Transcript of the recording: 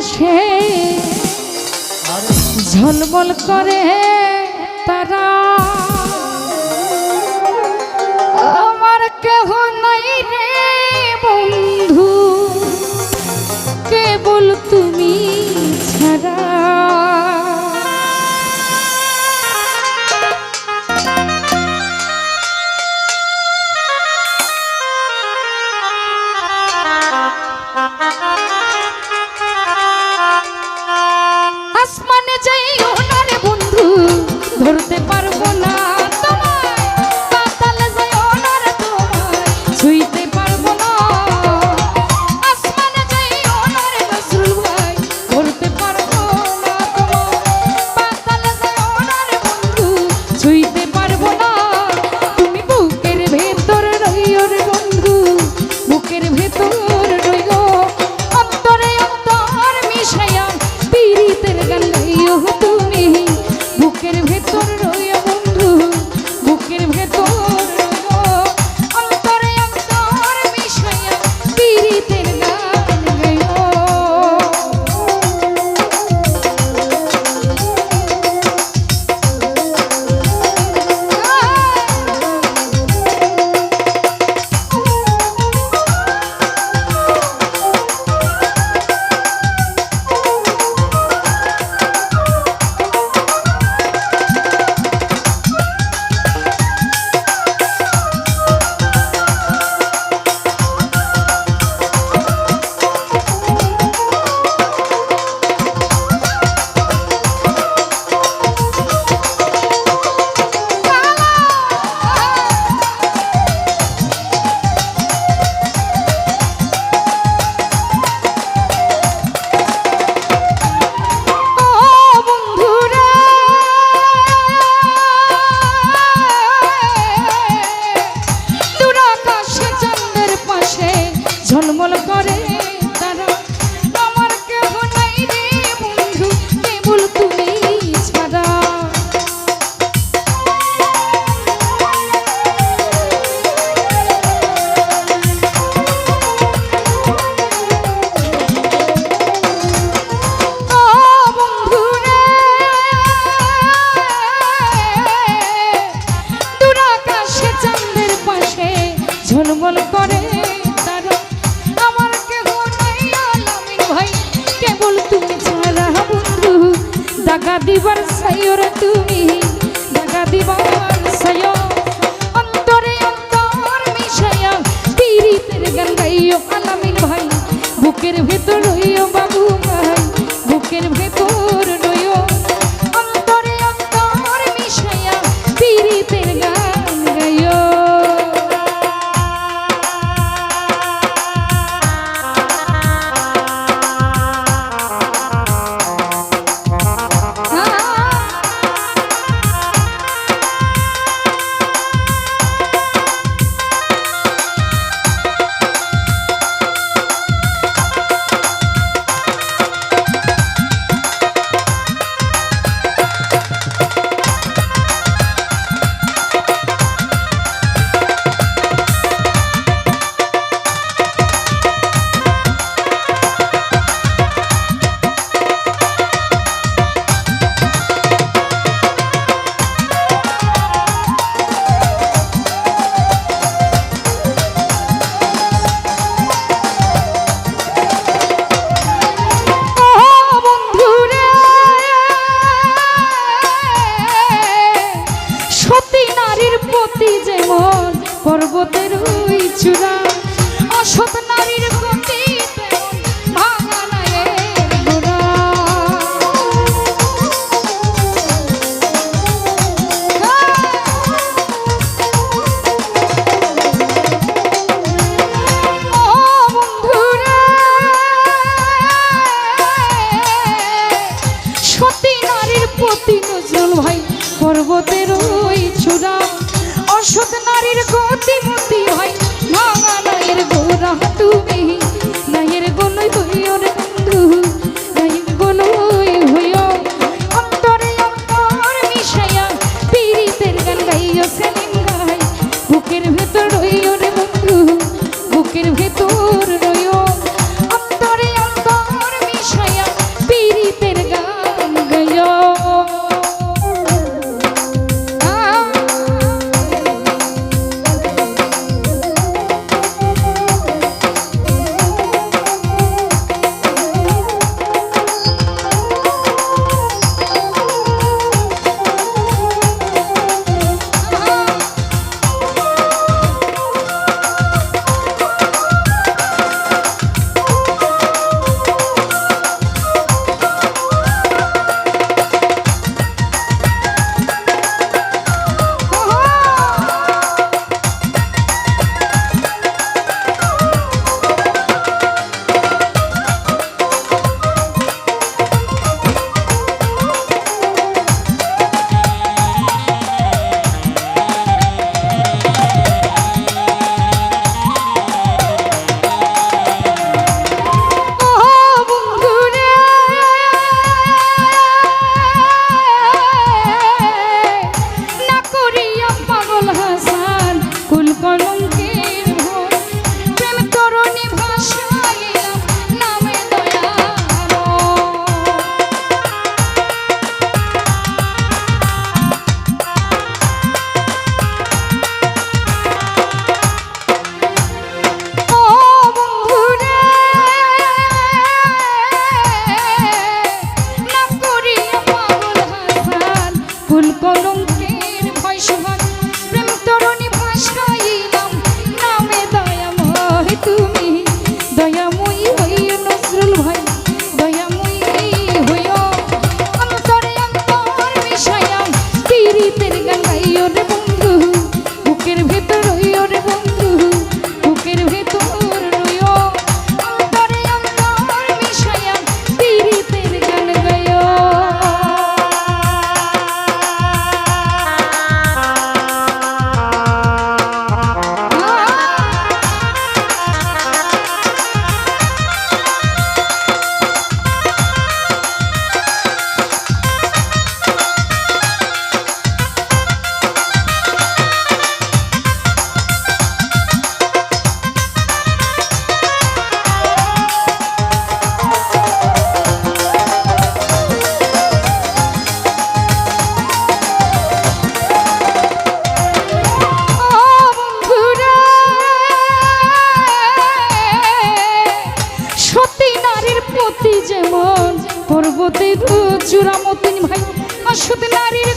আকাশে ঝলমল করে তারা, আমার কেহ নাই রে বন্ধু কেবল তুমি ছাড়া। আসমানে যাইও না রে বন্ধু ধরতে পারবো না তোমায়, পাতালে যাইও না রে তোমায় ছুঁইতে পারবো না। আসমানে যাইও না রে নজরুল ভাই ধরতে পারবো না তোমায়, পাতালে যাইও না রে বন্ধু ছুঁইতে পারবো না। তুমি বুকের ভেতর রইও রে বন্ধু, বুকের ভেতর রইও, অন্তরে অন্তর মিশাইয়া পীড়িতের গান গাইও তুমি। বুকের ভেতর রইও বন্ধু, বুকের ভেতর রইও, অন্তরে অন্তর মিশাইয়া পীড়িতের গান গাইও। ঝলমল করে তারা, আমার কেহ নাই রে বন্ধু কেবল তুমি ছাড়া। ও বন্ধু রে দূর আকাশে চাঁদের পাশে ঝলমল করে তারা, আমার কেহ নাই আলামিন ভাই কেবল তুমি ছাড়া। বন্ধু দাগা দিবার সাইও রে তুমি, দাগা দিবার সাইও, অন্তরে অন্তর মিশাইয়া পীড়িতের গান গাইও আলামিন ভাই। বুকের ভেতর রইও বাবু ভাই, বুকের ভেতর রইও, অন্তরে অন্তর মিশাইয়া পীড়িতের গান গাইও। যেমন পর্বতের ওই চূড়া, অসৎ নারীর গতি তেমন ভাঙা নায়ের গোড়া। ও বন্ধুরা সতী নারীর প্রতি নজরুল ভাই পর্বতের ওই চূড়া, অসৎ নারীর গতিমতি হয় ভাঙা নায়ের গোড়া। তুমি নায়ের গোলই হইও রে বন্ধু, নায়ের গোলই হইও, অন্তরে অন্তর মিশাইয়া পীড়িতের গান গাইও সেলিম গাই। বুকের ভেতর রইও রে বন্ধু, বুকের ভেতর রইও, অন্তরে অন্তর মিশাইয়া পর্বতের চূড়ামতিন ভাই অসুত নারীর